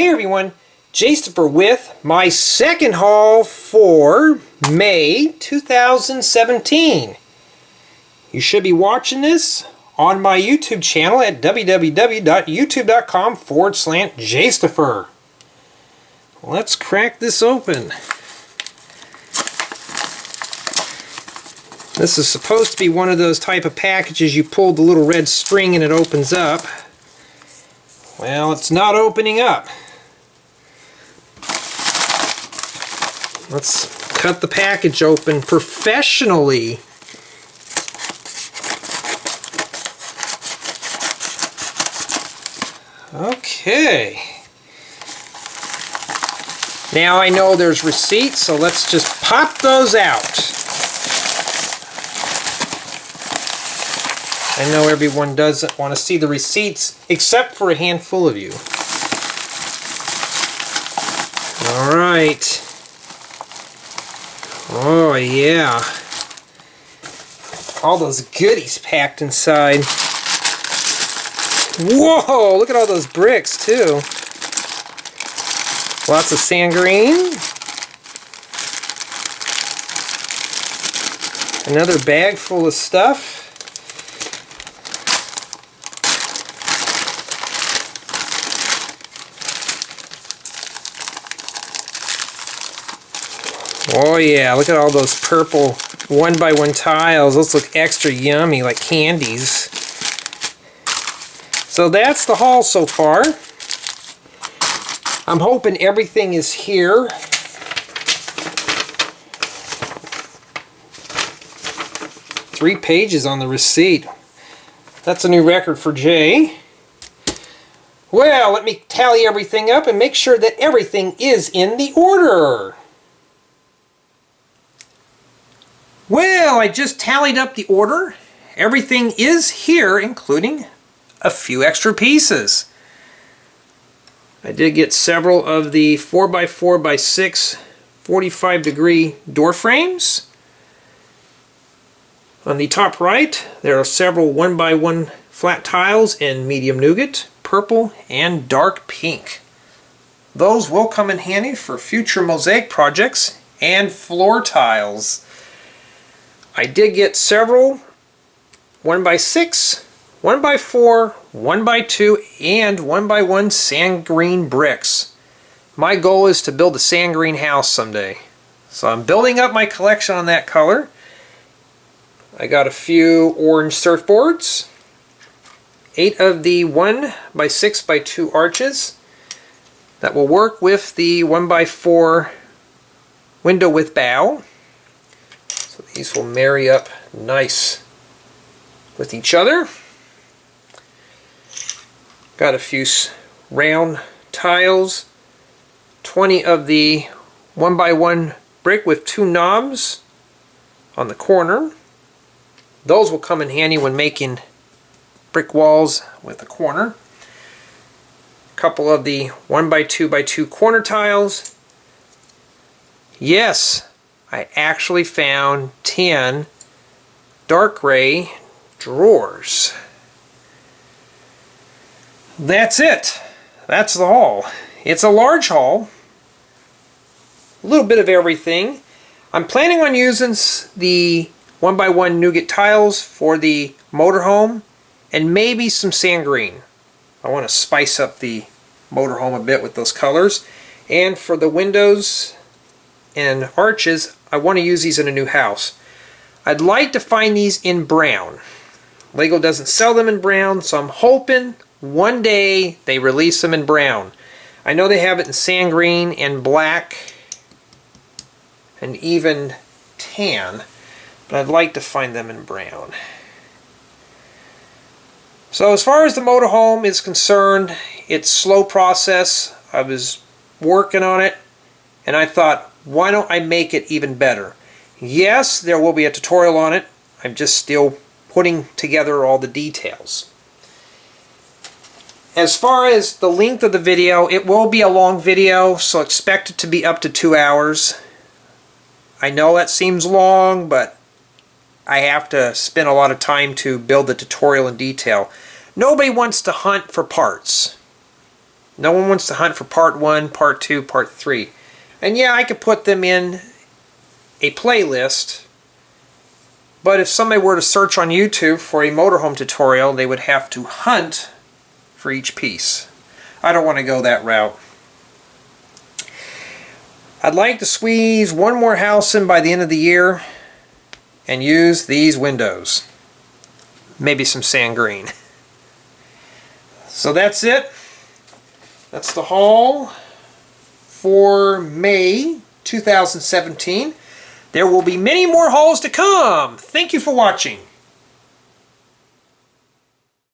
Hey everyone, Christopher with my second haul for May 2017. You should be watching this on my YouTube channel at www.youtube.com/Christopher. Let's crack this open. This is supposed to be one of those type of packages you pull the little red string and it opens up. Well, it's not opening up. Let's cut the package open professionally. Okay. Now I know there's receipts, so let's just pop those out. I know everyone doesn't want to see the receipts, except for a handful of you. Alright. Oh yeah. All those goodies packed inside. Whoa! Look at all those bricks too. Lots of sand green. Another bag full of stuff. Oh yeah, look at all those purple 1x1 tiles. Those look extra yummy, like candies. So that's the haul so far. I'm hoping everything is here. Three pages on the receipt. That's a new record for Jay. Well, let me tally everything up and make sure that everything is in the order. Well, I just tallied up the order. Everything is here, including a few extra pieces. I did get several of the 4x4x6 45-degree door frames. On the top right, there are several 1x1 flat tiles in medium nougat, purple, and dark pink. Those will come in handy for future mosaic projects and floor tiles. I did get several 1x6, 1x4, 1x2, and 1x1 sand green bricks. My goal is to build a sand green house someday. So I'm building up my collection on that color. I got a few orange surfboards, 8 of the 1x6x2 arches that will work with the 1x4 window with bow. So these will marry up nice with each other. Got a few round tiles, 20 of the 1x1 brick with 2 knobs on the corner. Those will come in handy when making brick walls with a corner. A couple of the 1x2x2 corner tiles. Yes, I actually found 10 dark gray drawers. That's it. That's the haul. It's a large haul. A little bit of everything. I'm planning on using the 1x1 nougat tiles for the motorhome and maybe some sand green. I want to spice up the motorhome a bit with those colors. And for the windows and arches, I want to use these in a new house. I'd like to find these in brown. Lego doesn't sell them in brown, so I'm hoping one day they release them in brown. I know they have it in sand green and black and even tan, but I'd like to find them in brown. So as far as the motorhome is concerned, it's a slow process. I was working on it and I thought, why don't I make it even better? Yes, there will be a tutorial on it. I'm just still putting together all the details. As far as the length of the video, it will be a long video, so expect it to be up to 2 hours. I know that seems long, but I have to spend a lot of time to build the tutorial in detail. Nobody wants to hunt for parts. No one wants to hunt for part 1, part 2, part 3. And yeah, I could put them in a playlist, but if somebody were to search on YouTube for a motorhome tutorial, they would have to hunt for each piece. I don't want to go that route. I'd like to squeeze one more house in by the end of the year and use these windows. Maybe some sand green. So that's it. That's the haul for May 2017. There will be many more hauls to come. Thank you for watching.